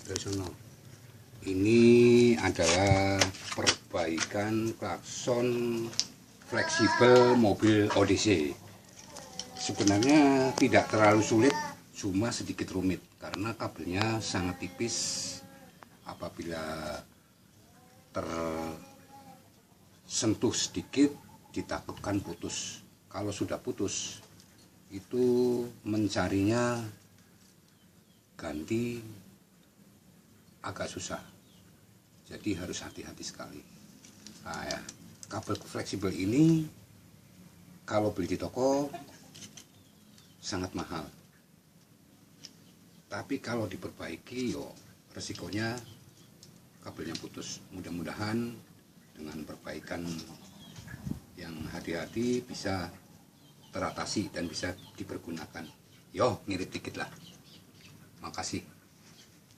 dari sono. Ini adalah perbaikan klakson fleksibel mobil ODC. Sebenarnya tidak terlalu sulit, cuma sedikit rumit karena kabelnya sangat tipis. Apabila tersentuh sedikit ditakutkan putus. Kalau sudah putus itu mencarinya ganti agak susah, jadi harus hati-hati sekali. Nah, ya, kabel fleksibel ini kalau beli di toko sangat mahal, tapi kalau diperbaiki yo resikonya kabelnya putus. Mudah-mudahan dengan perbaikan yang hati-hati bisa teratasi dan bisa dipergunakan. Yo, ngirit dikit lah. Makasih.